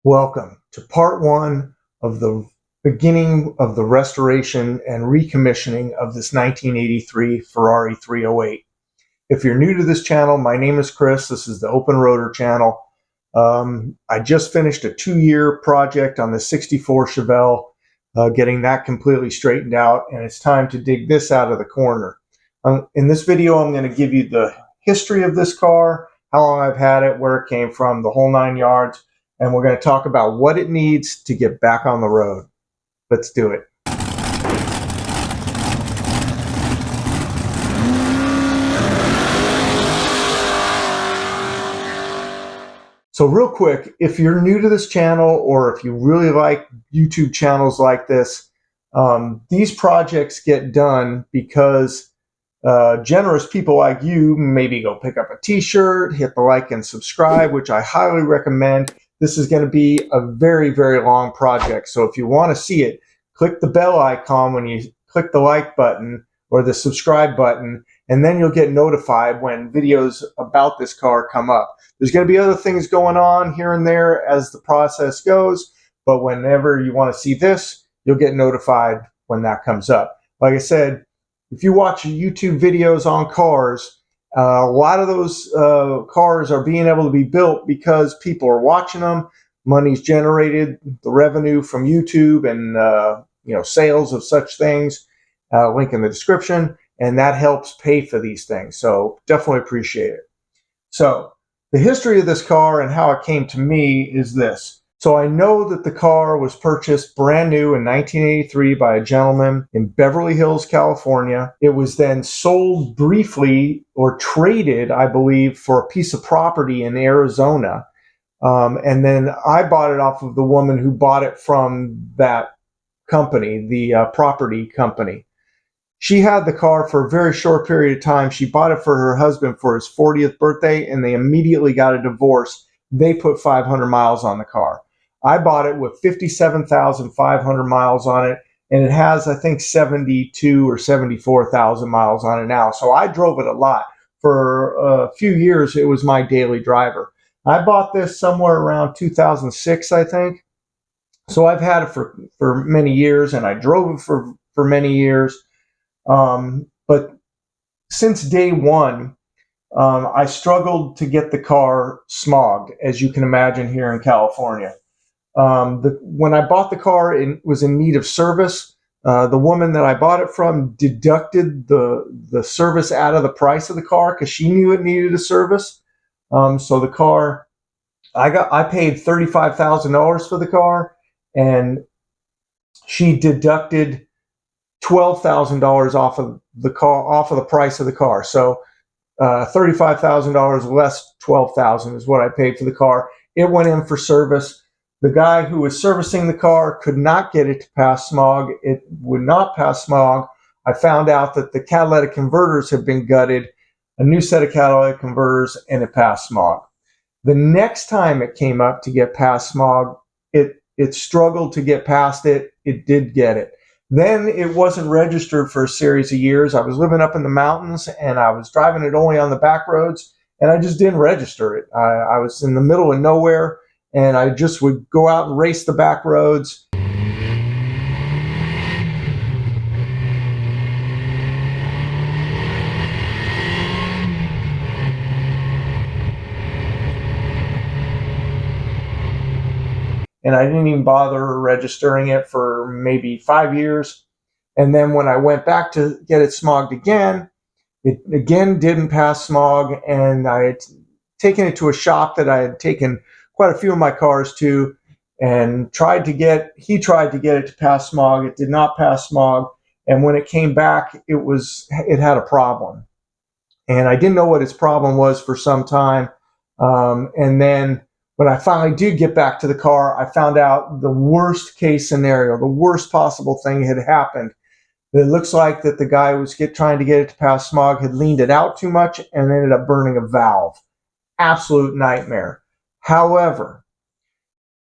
Welcome to part one of the beginning of the restoration and recommissioning of this 1983 Ferrari 308. If you're new to this channel, my name is Chris. This is the Open Rotor channel. I just finished a 2-year project on the 64 Chevelle, getting that completely straightened out, and it's time to dig this out of the corner. In this video, I'm going to give you the history of this car, how long I've had it, where it came from, the whole 9 yards. And we're going to talk about what it needs to get back on the road. Let's do it. So real quick, if you're new to this channel or if you really like YouTube channels like this, these projects get done because generous people like you maybe go pick up a t-shirt, hit the like and subscribe, which I highly recommend. This is going to be a very, very long project. So if you want to see it, click the bell icon when you click the like button or the subscribe button, and then you'll get notified when videos about this car come up. There's going to be other things going on here and there as the process goes, but whenever you want to see this, you'll get notified when that comes up. Like I said, if you watch YouTube videos on cars, a lot of those cars are being able to be built because people are watching them. Money's generated, the revenue from YouTube and sales of such things. Link in the description, and that helps pay for these things. So definitely appreciate it. So the history of this car and how it came to me is this. So I know that the car was purchased brand new in 1983 by a gentleman in Beverly Hills, California. It was then sold briefly or traded, I believe, for a piece of property in Arizona. And then I bought it off of the woman who bought it from that company, the property company. She had the car for a very short period of time. She bought it for her husband for his 40th birthday, and they immediately got a divorce. They put 500 miles on the car. I bought it with 57,500 miles on it, and it has, I think, 72 or 74,000 miles on it now. So I drove it a lot. For a few years, it was my daily driver. I bought this somewhere around 2006, I think. So I've had it for many years, and I drove it for many years. But since day one, I struggled to get the car smogged, as you can imagine here in California. When I bought the car, it was in need of service. The woman that I bought it from deducted the service out of the price of the car because she knew it needed a service. So the car, I paid $35,000 for the car, and she deducted $12,000 off of the price of the car. So $35,000 less $12,000 is what I paid for the car. It went in for service. The guy who was servicing the car could not get it to pass smog. It would not pass smog. I found out that the catalytic converters had been gutted, a new set of catalytic converters, and it passed smog. The next time it came up to get past smog, it struggled to get past it. It did get it. Then it wasn't registered for a series of years. I was living up in the mountains, and I was driving it only on the back roads, and I just didn't register it. I was in the middle of nowhere, and I just would go out and race the back roads. And I didn't even bother registering it for maybe 5 years. And then when I went back to get it smogged again, it again didn't pass smog, and I had taken it to a shop that I had taken quite a few of my cars to, and he tried to get it to pass smog. It did not pass smog, and when it came back, it had a problem, and I didn't know what its problem was for some time. And then when I finally did get back to the car, I found out the worst case scenario, the worst possible thing had happened. It looks like that the guy who was trying to get it to pass smog had leaned it out too much and ended up burning a valve. Absolute nightmare. However,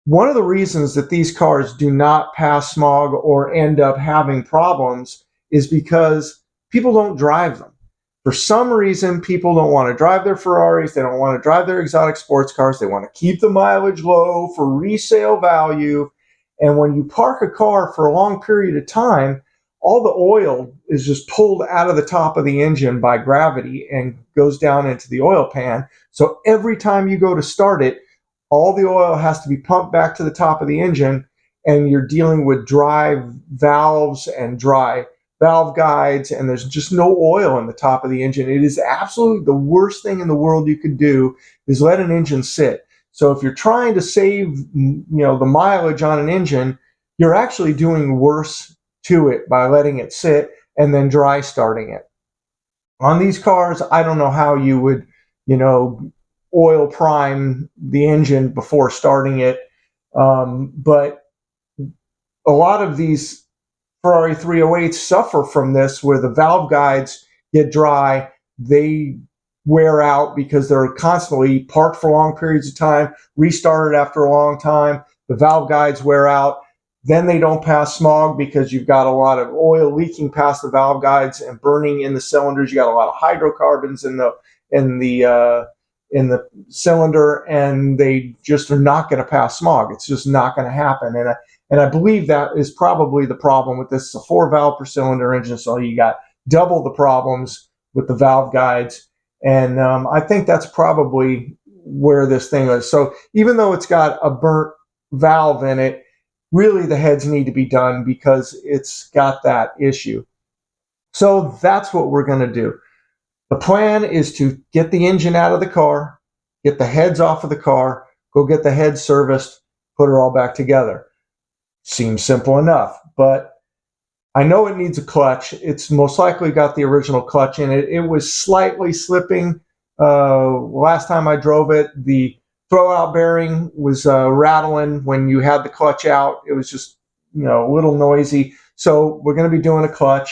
one of the reasons that these cars do not pass smog or end up having problems is because people don't drive them. For some reason, people don't want to drive their Ferraris. They don't want to drive their exotic sports cars. They want to keep the mileage low for resale value. And when you park a car for a long period of time, all the oil is just pulled out of the top of the engine by gravity and goes down into the oil pan. So every time you go to start it, all the oil has to be pumped back to the top of the engine, and you're dealing with dry valves and dry valve guides, and there's just no oil in the top of the engine. It is absolutely the worst thing in the world you could do is let an engine sit. So if you're trying to save, the mileage on an engine, you're actually doing worse to it by letting it sit and then dry starting it. On these cars, I don't know how you would, oil prime the engine before starting it. But a lot of these Ferrari 308s suffer from this, where the valve guides get dry. They wear out because they're constantly parked for long periods of time, restarted after a long time. The valve guides wear out. Then they don't pass smog because you've got a lot of oil leaking past the valve guides and burning in the cylinders. You got a lot of hydrocarbons in the cylinder, and they just are not going to pass smog. It's just not going to happen. And I believe that is probably the problem with this. It's a 4-valve per cylinder engine, so you got double the problems with the valve guides. And I think that's probably where this thing is. So even though it's got a burnt valve in it, really the heads need to be done because it's got that issue. So that's what we're going to do. The plan is to get the engine out of the car, get the heads off of the car, go get the heads serviced, put her all back together. Seems simple enough, but I know it needs a clutch. It's most likely got the original clutch in it. It was slightly slipping. Last time I drove it, the throwout bearing was rattling when you had the clutch out. It was just, a little noisy. So we're going to be doing a clutch.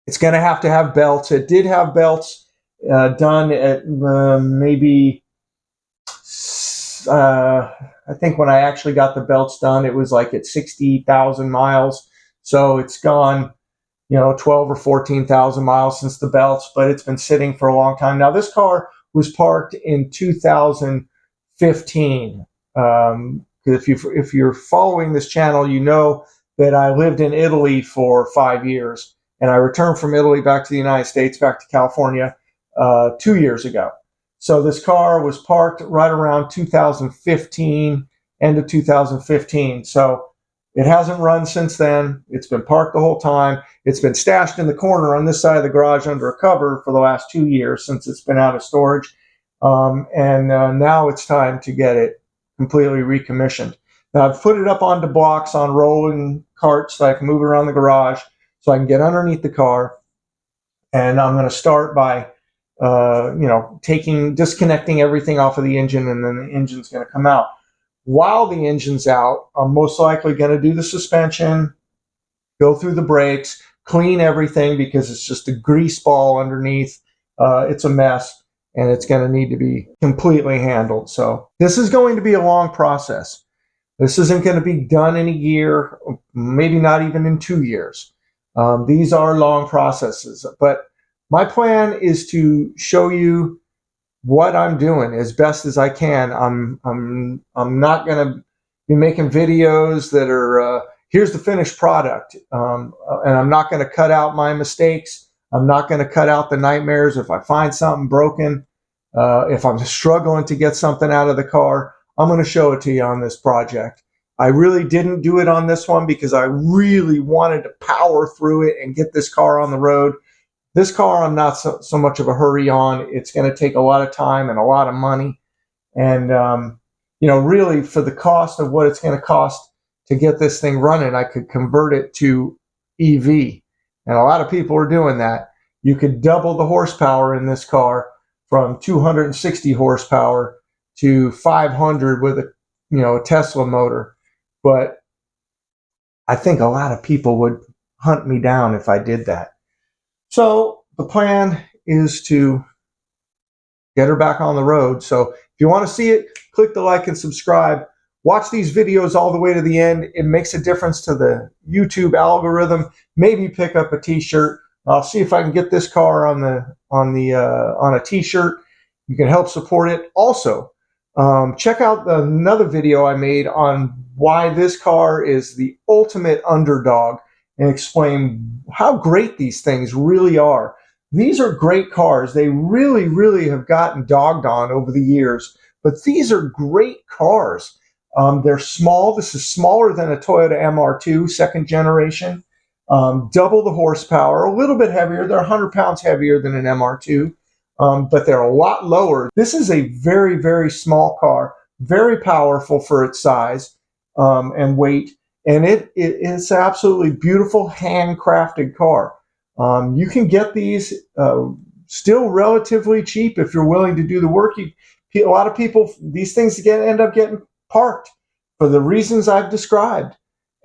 It's going to have belts. It did have belts done at maybe, I think when I actually got the belts done, it was like at 60,000 miles. So it's gone, 12 or 14,000 miles since the belts, but it's been sitting for a long time. Now, this car was parked in 2015. If you're following this channel, you know that I lived in Italy for 5 years. And I returned from Italy back to the United States, back to California, 2 years ago. So this car was parked right around 2015, end of 2015. So it hasn't run since then. It's been parked the whole time. It's been stashed in the corner on this side of the garage under a cover for the last 2 years since it's been out of storage. And now it's time to get it completely recommissioned. Now I've put it up onto blocks on rolling carts so I can move it around the garage, so I can get underneath the car. And I'm going to start by, disconnecting everything off of the engine, and then the engine's going to come out. While the engine's out, I'm most likely going to do the suspension, go through the brakes, clean everything because it's just a grease ball underneath. It's a mess, and it's going to need to be completely handled. So this is going to be a long process. This isn't going to be done in a year, maybe not even in 2 years. These are long processes, but my plan is to show you what I'm doing as best as I can. I'm not going to be making videos that are here's the finished product, and I'm not going to cut out my mistakes. I'm not going to cut out the nightmares. If I find something broken, if I'm struggling to get something out of the car, I'm going to show it to you on this project. I really didn't do it on this one because I really wanted to power through it and get this car on the road. This car, I'm not so much of a hurry on. It's going to take a lot of time and a lot of money. And, really for the cost of what it's going to cost to get this thing running, I could convert it to EV. And a lot of people are doing that. You could double the horsepower in this car from 260 horsepower to 500 with a Tesla motor. But I think a lot of people would hunt me down if I did that. So the plan is to get her back on the road. So if you want to see it, click the like and subscribe. Watch these videos all the way to the end. It makes a difference to the YouTube algorithm. Maybe pick up a t-shirt. I'll see if I can get this car on a T-shirt. You can help support it. Also, check out another video I made on why this car is the ultimate underdog and explain how great these things really are. These are great cars. They really, really have gotten dogged on over the years, but these are great cars. They're small. This is smaller than a Toyota MR2 second generation. Double the horsepower, a little bit heavier. They're 100 pounds heavier than an MR2, but they're a lot lower. This is a very, very small car, very powerful for its size and weight, and it's an absolutely beautiful handcrafted car. You can get these still relatively cheap if you're willing to do the work. A lot of people, these things end up getting parked for the reasons I've described.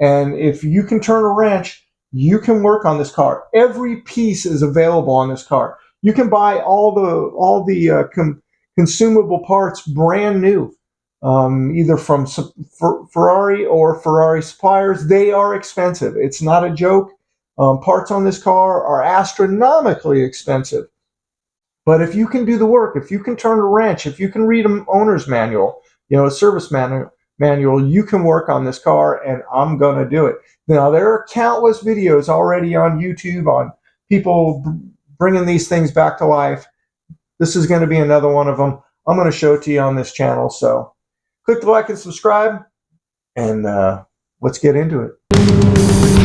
And if you can turn a wrench, you can work on this car. Every piece is available on this car. You can buy all the consumable parts brand new, either from Ferrari or Ferrari suppliers. They are expensive. It's not a joke. Parts on this car are astronomically expensive. But if you can do the work, if you can turn a wrench, if you can read an owner's manual, a service manual, you can work on this car, and I'm going to do it. Now, there are countless videos already on YouTube on people bringing these things back to life. This is going to be another one of them. I'm going to show it to you on this channel. So click the like and subscribe, and let's get into it.